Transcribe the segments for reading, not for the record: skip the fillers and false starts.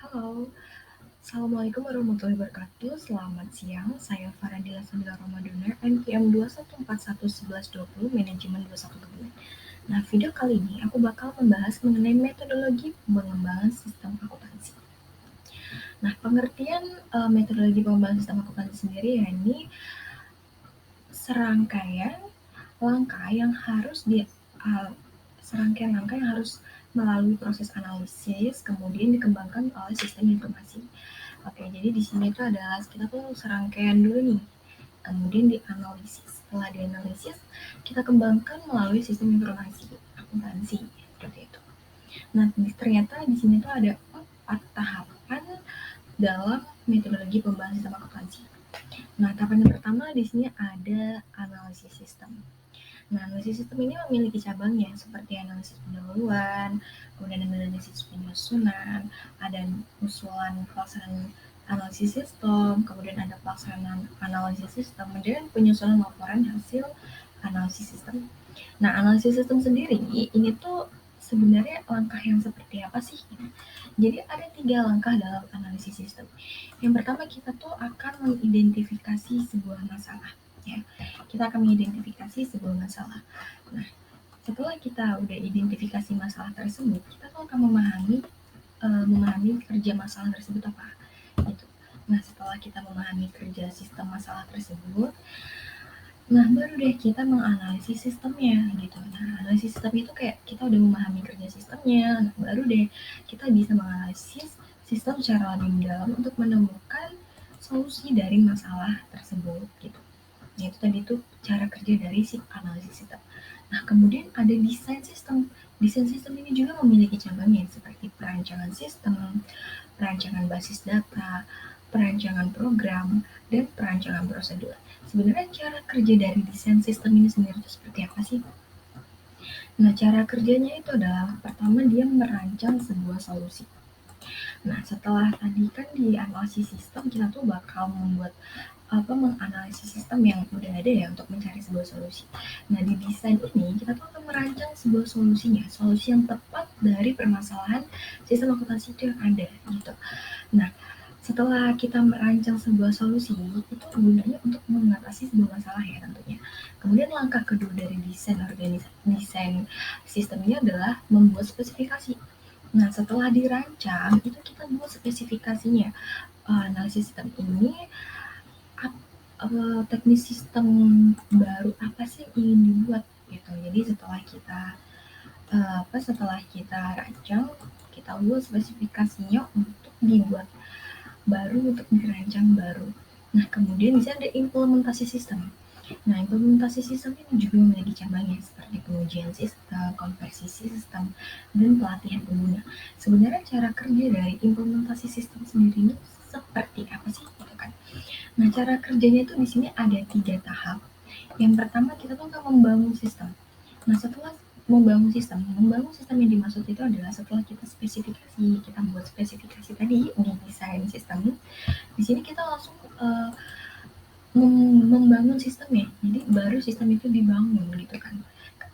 Halo, Assalamualaikum warahmatullahi wabarakatuh. Selamat siang, saya Faradila Sabila Ramadana, NPM 21411120, Manajemen 21 Kebumen. Nah, video kali ini aku bakal membahas mengenai metodologi pengembangan sistem akuntansi. Nah, pengertian metodologi pengembangan sistem akuntansi sendiri ya ini serangkaian langkah yang harus serangkaian langkah yang harus melalui proses analisis, kemudian dikembangkan oleh sistem informasi. Oke, jadi di sini tuh adalah kita tuh serangkaian dulu nih, kemudian dianalisis. Setelah dianalisis, kita kembangkan melalui sistem informasi akuntansi seperti itu. Nah, ternyata di sini tuh ada 4 tahapan dalam metodologi pembahasan sistem akuntansi. Nah, tahapan yang pertama di sini ada analisis sistem. Nah, analisis sistem ini memiliki cabangnya seperti analisis pendahuluan, kemudian analisis penyusunan, ada usulan pelaksanaan analisis sistem, kemudian ada pelaksanaan analisis sistem, dan penyusunan laporan hasil analisis sistem. Nah, analisis sistem sendiri ini tuh sebenarnya langkah yang seperti apa sih? Jadi ada 3 langkah dalam analisis sistem. Yang pertama kita tuh akan mengidentifikasi sebuah masalah. Ya, kita akan mengidentifikasi sebuah masalah. Nah, setelah kita udah identifikasi masalah tersebut, kita tuh akan memahami kerja masalah tersebut apa. Gitu. Nah, setelah kita memahami kerja sistem masalah tersebut, nah baru deh kita menganalisis sistemnya gitu. Nah, analisis sistem itu kayak kita udah memahami kerja sistemnya, nah baru deh kita bisa menganalisis sistem secara lebih mendalam untuk menemukan solusi dari masalah tersebut gitu. Nah, itu tadi tuh cara kerja dari si analisis sistem. Nah, kemudian ada desain sistem. Desain sistem ini juga memiliki cabangnya seperti perancangan sistem, perancangan basis data, perancangan program, dan perancangan prosedur. Sebenarnya cara kerja dari desain sistem ini sendiri itu seperti apa sih? Nah, cara kerjanya itu adalah pertama dia merancang sebuah solusi. Nah, setelah tadi kan di analisis sistem kita tuh bakal menganalisis sistem yang udah ada ya untuk mencari sebuah solusi. Nah, di desain ini kita tuh akan merancang sebuah solusinya, solusi yang tepat dari permasalahan sistem akuntansi itu yang ada gitu. Nah, setelah kita merancang sebuah solusi, itu gunanya untuk mengatasi sebuah masalah ya tentunya. Kemudian langkah kedua dari desain sistem ini adalah membuat spesifikasi. Nah, setelah dirancang, itu kita buat spesifikasinya. Analisis sistem ini teknis sistem baru apa sih yang ingin dibuat gitu. Jadi setelah kita rancang, kita buat spesifikasinya untuk dibuat baru, untuk dirancang baru. Nah, kemudian bisa ada implementasi sistem. Nah, implementasi sistem ini juga memiliki cabangnya seperti pengujian sistem, konversi sistem, dan pelatihan pengguna. Sebenarnya cara kerja dari implementasi sistem sendiri ini seperti apa sih gitu kan? Nah, cara kerjanya itu di sini ada 3 tahap. Yang pertama kita tuh akan membangun sistem. Nah, setelah membangun sistem yang dimaksud itu adalah setelah kita spesifikasi, kita buat spesifikasi tadi di desain sistem. Di sini kita langsung membangun sistemnya. Jadi baru sistem itu dibangun gitu kan.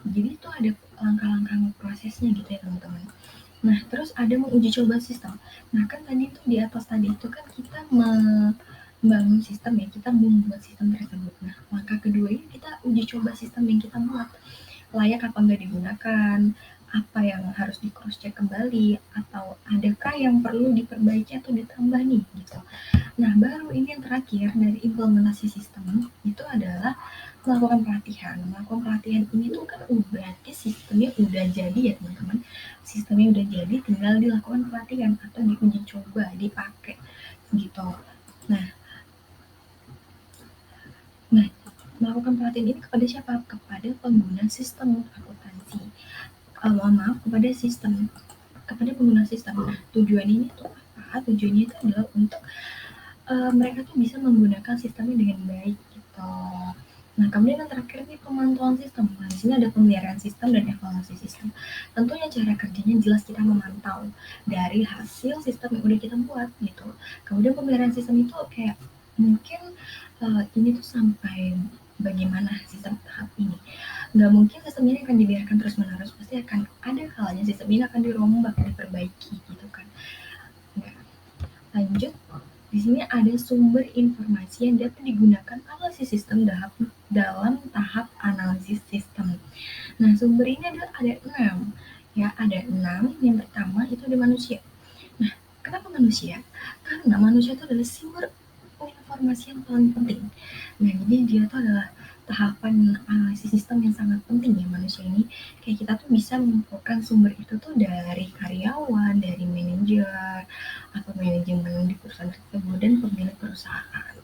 Jadi itu ada langkah-langkah prosesnya gitu ya teman-teman. Nah, terus ada menguji coba sistem. Nah, kan tadi tuh di atas tadi itu kan kita membangun sistem ya, kita membuat sistem tersebut. Nah, langkah kedua ini kita uji coba sistem yang kita buat. Layak apa nggak digunakan, apa yang harus di cross check kembali, atau adakah yang perlu diperbaiki atau ditambah nih gitu. Nah, baru ini yang terakhir dari implementasi sistem itu adalah melakukan pelatihan. Melakukan pelatihan ini tuh kan berarti sistemnya udah jadi ya teman-teman. Sistemnya udah jadi, tinggal dilakukan pelatihan atau diuji coba, dipakai gitu. Nah, nah melakukan pelatihan ini kepada siapa? Kepada pengguna sistem akuntansi. Mohon maaf, kepada pengguna sistem. Nah, tujuan ini tuh apa? Tujuannya itu adalah untuk mereka tuh bisa menggunakan sistemnya dengan baik gitu. Nah, kemudian yang terakhir nih pemantauan sistem. Nah, di sini ada pemeliharaan sistem dan evaluasi sistem. Tentunya cara kerjanya jelas kita memantau dari hasil sistem yang udah kita buat gitu. Kemudian pemeliharaan sistem itu kayak mungkin ini tuh sampai bagaimana sistem tahap ini. Nggak mungkin sistem ini akan dibiarkan terus-menerus, pasti akan ada kalanya sistem ini akan dirombak, diperbaiki gitu kan. Nggak. Lanjut, di sini ada sumber informasi yang dapat digunakan analisis sistem dalam tahap analisis sistem. Nah, sumber ini ada 6. Ya, ada 6. Yang pertama itu ada manusia. Nah, kenapa manusia? Karena manusia itu adalah sumber informasi yang paling penting. Nah, jadi dia itu adalah tahapan analisis sistem yang sangat penting ya manusia ini. Kayak kita tuh bisa mengumpulkan sumber itu tuh dari karyawan, dari manajer, atau manajemen di perusahaan tersebut dan pemilik perusahaan.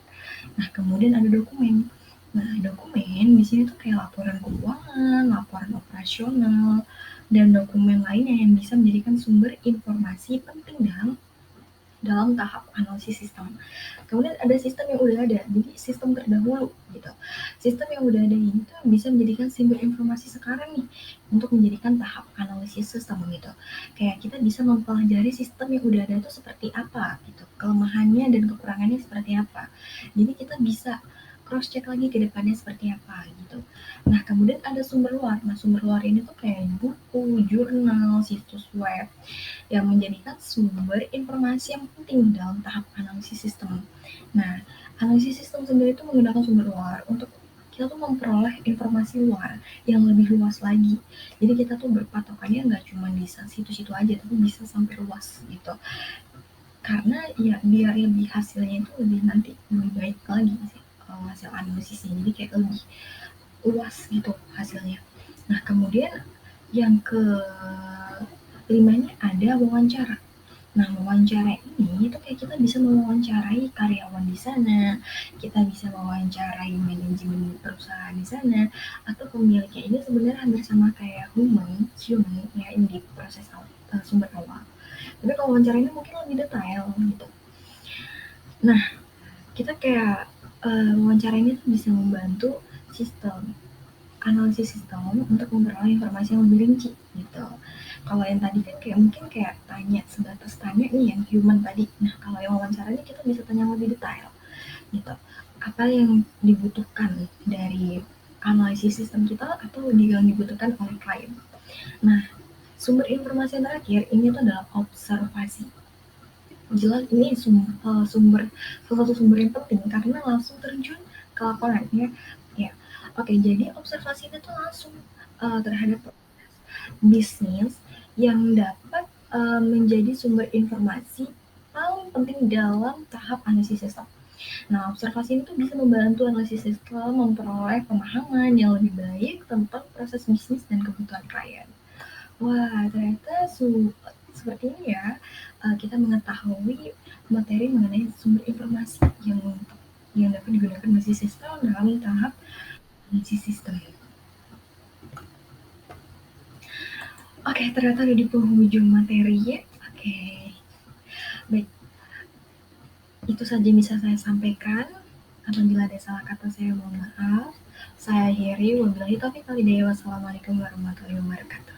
Nah, kemudian ada dokumen. Nah, dokumen di sini tuh kayak laporan keuangan, laporan operasional, dan dokumen lainnya yang bisa menjadikan sumber informasi penting dalam tahap analisis sistem. Kemudian ada sistem yang udah ada, jadi sistem terdahulu gitu. Sistem yang udah ada ini tuh bisa menjadikan sumber informasi sekarang nih untuk menjadikan tahap analisis sistem gitu. Kayak kita bisa mempelajari sistem yang udah ada itu seperti apa gitu, kelemahannya dan kekurangannya seperti apa. Jadi kita bisa cross check lagi ke depannya seperti apa gitu. Nah, kemudian ada sumber luar. Nah, sumber luar ini tuh kayak buku, jurnal, situs web yang menjadikan sumber informasi yang penting dalam tahap analisis sistem. Nah, analisis sistem sendiri itu menggunakan sumber luar untuk kita tuh memperoleh informasi luar yang lebih luas lagi. Jadi kita tuh berpatokannya nggak cuma di situ-situ aja, tapi bisa sampai luas gitu. Karena ya biar lebih hasilnya itu lebih nanti lebih baik lagi sih hasil analisisnya. Jadi kayak lebih luas gitu hasilnya. Nah, kemudian yang ke limanya ada wawancara. Nah, wawancara ini itu kayak kita bisa mewawancarai karyawan di sana, kita bisa mewawancarai manajemen perusahaan di sana, atau pemiliknya. Ini sebenarnya hampir sama kayak human ya ini di proses sumber awal. Tapi kalau wawancara ini mungkin lebih detail gitu. Nah, kita kayak wawancara ini tuh bisa membantu sistem analisis sistem untuk memperoleh informasi yang lebih rinci gitu. Kalau yang tadi kan kayak mungkin kayak tanya sebatas tanya nih yang human tadi. Nah, kalau yang wawancara ini kita bisa tanya lebih detail gitu. Apa yang dibutuhkan dari analisis sistem kita atau yang dibutuhkan oleh klien. Nah, sumber informasi yang terakhir ini tuh adalah observasi. Jelas ini sumber salah satu sumber yang penting karena langsung terjun ke lapangan ya. Ya. Oke, jadi observasi itu tuh langsung terhadap bisnis yang dapat menjadi sumber informasi paling penting dalam tahap analisis sistem. Nah, observasi ini tuh bisa membantu analisis sistem memperoleh pemahaman yang lebih baik tentang proses bisnis dan kebutuhan klien. Wah, ternyata seperti ini ya, kita mengetahui materi mengenai sumber informasi yang dapat digunakan analisis sistem dalam tahap analisis sistem. Oke, ternyata udah di penghujung materi ya. Oke, baik. Itu saja bisa saya sampaikan. Apabila ada salah kata saya mohon maaf. Saya akhiri. Wabillahi taufiq wal hidayah. Wassalamualaikum warahmatullahi wabarakatuh.